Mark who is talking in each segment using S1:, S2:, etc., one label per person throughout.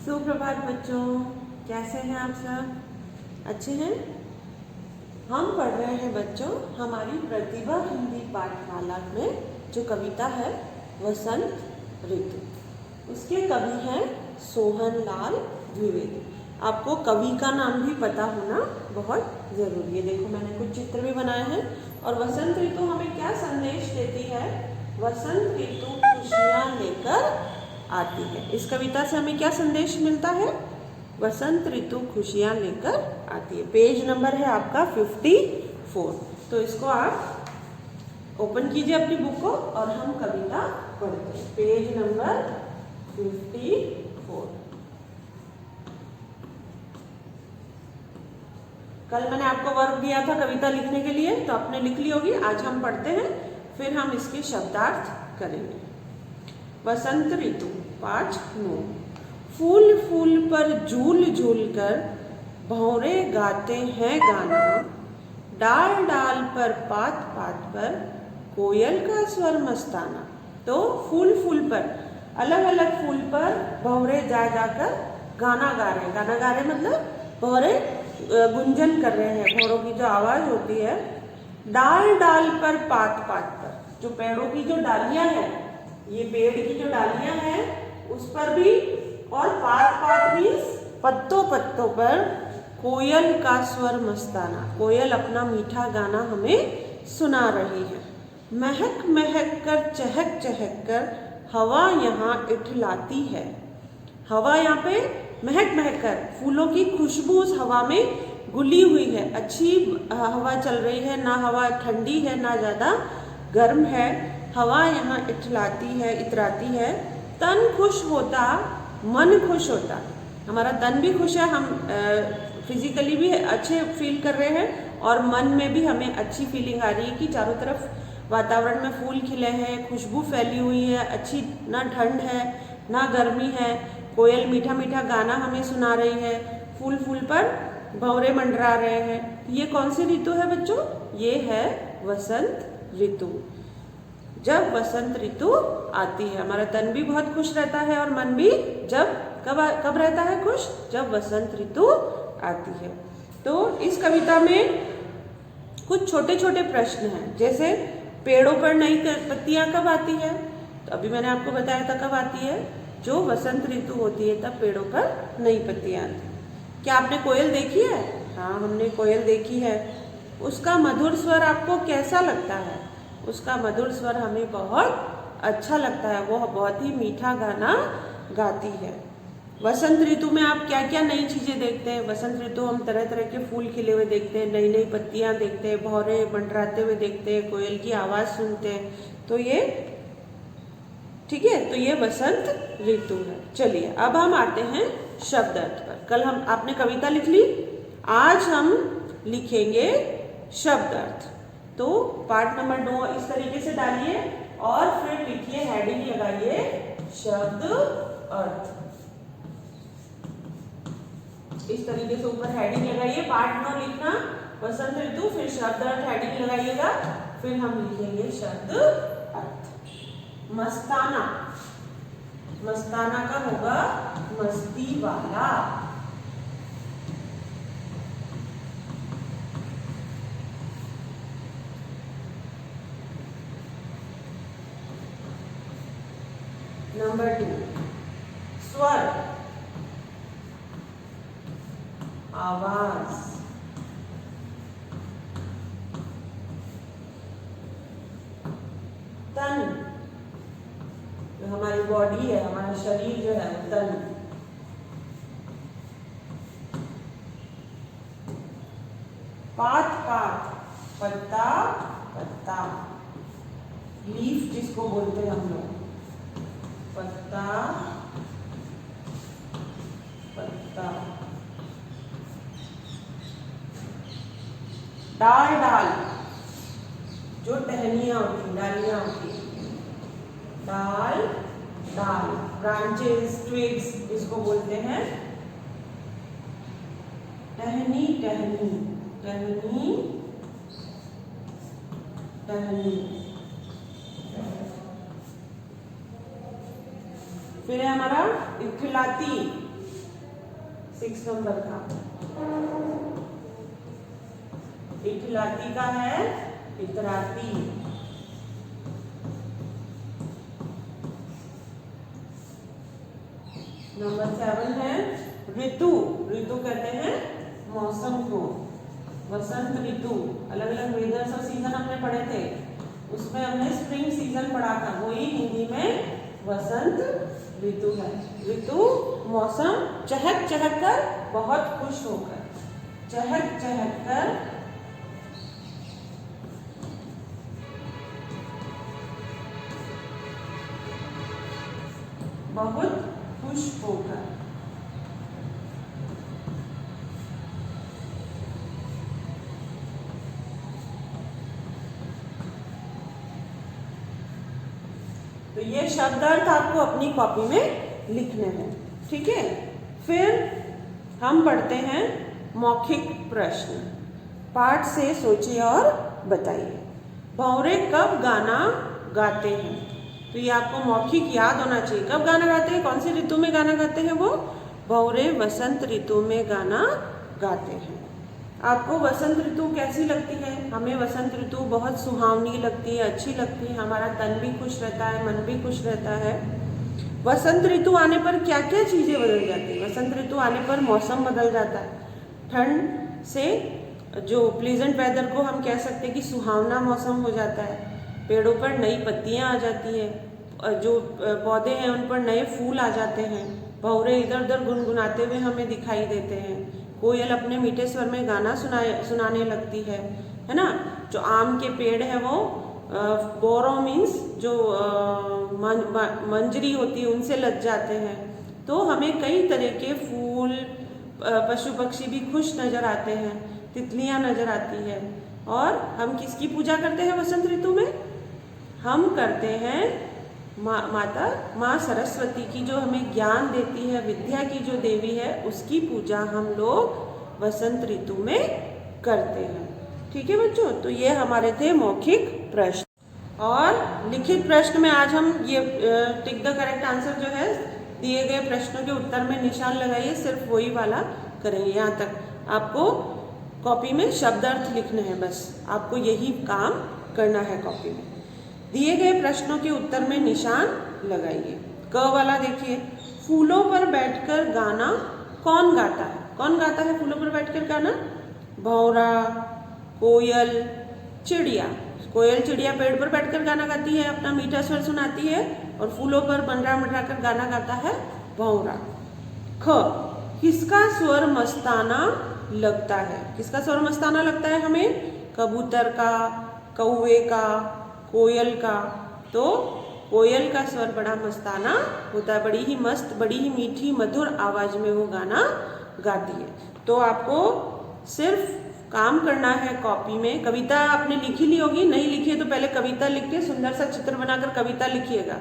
S1: सुप्रभात बच्चों, कैसे हैं आप सब? अच्छे हैं? हम पढ़ रहे हैं बच्चों हमारी प्रतिभा हिंदी पाठमाला में जो कविता है वसंत ऋतु। उसके कवि हैं सोहनलाल द्विवेदी। आपको कवि का नाम भी पता होना बहुत ज़रूरी है। देखो मैंने कुछ चित्र भी बनाए हैं। और वसंत ऋतु हमें क्या संदेश देती है? वसंत ऋतु खुशियाँ लेकर आती है। इस कविता से हमें क्या संदेश मिलता है? वसंत ऋतु खुशियाँ लेकर आती है। पेज नंबर है आपका 54। तो इसको आप ओपन कीजिए अपनी बुक को और हम कविता पढ़ते हैं। Page number 54। कल मैंने आपको वर्क दिया था कविता लिखने के लिए, तो आपने लिख ली होगी। आज हम पढ़ते हैं, फिर हम इसके शब्दार्थ करेंगे। वसंत ऋतु पाठ 9। फूल फूल पर झूल झूल कर भौरे गाते हैं गाना, डाल डाल पर पात पात पर कोयल का स्वर मस्ताना। तो फूल फूल पर, अलग अलग फूल पर भौरे जा जाकर गाना गा रहे हैं। गाना गा रहे मतलब भौरे गुंजन कर रहे हैं, भौरों की जो आवाज़ होती है। डाल डाल पर पात पात पर, जो पेड़ों की जो डालियाँ हैं, ये पेड़ की जो डालियां हैं उस पर भी, और पात पात मीन्स पत्तों पत्तों पर कोयल का स्वर मस्ताना। कोयल अपना मीठा गाना हमें सुना रही है। महक महक कर चहक चहक कर हवा यहाँ इठलाती है। हवा यहाँ पे महक महक कर, फूलों की खुशबू उस हवा में घुली हुई है। अच्छी हवा चल रही है, ना हवा ठंडी है ना ज़्यादा गर्म है। हवा यहाँ इठलाती है, इतराती है। तन खुश होता मन खुश होता। हमारा तन भी खुश है, हम फिजिकली भी अच्छे फील कर रहे हैं और मन में भी हमें अच्छी फीलिंग आ रही है कि चारों तरफ वातावरण में फूल खिले हैं, खुशबू फैली हुई है, अच्छी ना ठंड है ना गर्मी है। कोयल मीठा मीठा गाना हमें सुना रही है। फूल फूल पर भंवरे मंडरा रहे हैं। ये कौन सी ऋतु है बच्चों? ये है वसंत ऋतु। जब वसंत ऋतु आती है हमारा तन भी बहुत खुश रहता है और मन भी कब रहता है खुश? जब वसंत ऋतु आती है। तो इस कविता में कुछ छोटे छोटे प्रश्न हैं, जैसे पेड़ों पर नई पत्तियां कब आती है? तो अभी मैंने आपको बताया था कब आती है, जो वसंत ऋतु होती है तब पेड़ों पर नई पत्तियां आती है। क्या आपने कोयल देखी है? हाँ, हमने कोयल देखी है। उसका मधुर स्वर आपको कैसा लगता है? उसका मधुर स्वर हमें बहुत अच्छा लगता है, वो बहुत ही मीठा गाना गाती है। वसंत ऋतु में आप क्या क्या नई चीज़ें देखते हैं? वसंत ऋतु हम तरह तरह के फूल खिले हुए देखते हैं, नई नई पत्तियां देखते हैं, भौरे मंडराते हुए देखते हैं, कोयल की आवाज़ सुनते हैं। तो ये ठीक है, तो ये वसंत ऋतु है। चलिए अब हम आते हैं शब्द अर्थ पर। कल आपने कविता लिख ली, आज हम लिखेंगे शब्द अर्थ। तो पार्ट नंबर 9 इस तरीके से डालिए और फिर लिखिए, हेडिंग लगाइए शब्द अर्थ। इस तरीके से ऊपर हेडिंग लगाइए, पार्ट 9 लिखना वसंत ऋतु, फिर शब्द अर्थ हेडिंग लगाइएगा, फिर हम लिखेंगे शब्द अर्थ। मस्ताना, मस्ताना का होगा मस्ती वाला। नंबर 2 स्वर, आवाज। तन, जो हमारी बॉडी है, हमारा शरीर जो है वो तन। पात पात, पत्ता पत्ता, लीफ जिसको बोलते हैं हम लोग, पत्ता पत्ता। डाल डाल, जो टहनियां होती, डालियां होती, डाल डाल, ब्रांचेस, ट्विग्स जिसको बोलते हैं। टहनी टहनी, टहनी टहनी। फिर है हमारा इठलाती, 6 नंबर का। इटलाती का है इतराती। नंबर 7 है ऋतु। ऋतु कहते हैं मौसम को। वसंत ऋतु, अलग अलग वेदर्स और सीजन हमने पढ़े थे, उसमें हमने स्प्रिंग सीजन पढ़ा था, वही हिंदी में वसंत ऋतु है। ऋतु मौसम, चहक चहक कर, बहुत खुश होकर, चहक चहक कर, बहुत खुश होकर। तो ये शब्द अर्थ आपको अपनी कॉपी में लिखने हैं, ठीक है। फिर हम पढ़ते हैं मौखिक प्रश्न। पाठ से सोचिए और बताइए। भंवरे कब गाना गाते हैं? तो ये आपको मौखिक याद होना चाहिए। कब गाना गाते हैं, कौन सी ऋतु में गाना गाते हैं? वो भंवरे वसंत ऋतु में गाना गाते हैं। आपको वसंत ऋतु कैसी लगती है? हमें वसंत ऋतु बहुत सुहावनी लगती है, अच्छी लगती है, हमारा तन भी खुश रहता है, मन भी खुश रहता है। वसंत ऋतु आने पर क्या क्या चीज़ें बदल जाती है? वसंत ऋतु आने पर मौसम बदल जाता है। ठंड से जो प्लीजेंट वेदर को हम कह सकते हैं कि सुहावना मौसम हो जाता है। पेड़ों पर नई पत्तियां आ जाती है, जो पौधे हैं उन पर नए फूल आ जाते हैं। भंवरे इधर उधर गुनगुनाते हुए हमें दिखाई देते हैं। कोयल अपने मीठे स्वर में गाना सुनाने लगती है ना। जो आम के पेड़ है वो बोरो मीन्स जो मंजरी होती है उनसे लग जाते हैं। तो हमें कई तरह के फूल, पशु पक्षी भी खुश नजर आते हैं, तितलियां नजर आती है। और हम किसकी पूजा करते हैं वसंत ऋतु में? हम करते हैं माँ सरस्वती की, जो हमें ज्ञान देती है, विद्या की जो देवी है, उसकी पूजा हम लोग वसंत ऋतु में करते हैं। ठीक है बच्चों, तो ये हमारे थे मौखिक प्रश्न। और लिखित प्रश्न में आज हम ये टिक द करेक्ट आंसर जो है, दिए गए प्रश्नों के उत्तर में निशान लगाइए, सिर्फ वही वाला करेंगे। यहाँ तक आपको कॉपी में शब्द अर्थ लिखने हैं, बस आपको यही काम करना है। कॉपी में दिए गए प्रश्नों के उत्तर में निशान लगाइए। क वाला देखिए, फूलों पर बैठकर गाना कौन गाता है? कौन गाता है फूलों पर बैठकर गाना? भंवरा, कोयल, चिड़िया। कोयल चिड़िया पेड़ पर बैठकर गाना गाती है, अपना मीठा स्वर सुनाती है, और फूलों पर मंडरा मंडरा कर गाना गाता है भंवरा। ख, किसका स्वर मस्ताना लगता है? किसका स्वर मस्ताना लगता है हमें? कबूतर का, कौवे का, कोयल का। तो कोयल का स्वर बड़ा मस्ताना होता है, बड़ी ही मस्त, बड़ी ही मीठी मधुर आवाज में वो गाना गाती है। तो आपको सिर्फ काम करना है कॉपी में। कविता आपने लिखी ली होगी, नहीं लिखी है तो पहले कविता लिख के सुंदर सा चित्र बनाकर कविता लिखिएगा।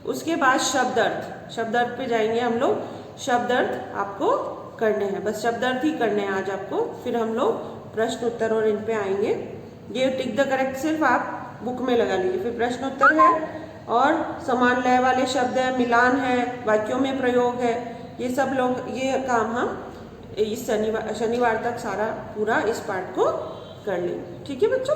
S1: उसके बाद शब्द अर्थ, शब्द अर्थ पे जाएंगे हम लोग। शब्द अर्थ आपको करने हैं, बस शब्द अर्थ ही करने हैं आज आपको। फिर हम लोग प्रश्न उत्तर और इन पे आएंगे। ये टिक द करेक्ट सिर्फ आप बुक में लगा लीजिए। फिर प्रश्न उत्तर है और समान लय वाले शब्द है, मिलान है, वाक्यों में प्रयोग है, ये सब लोग, ये काम हम इस शनिवार तक सारा पूरा इस पार्ट को कर लेंगे। ठीक है बच्चों।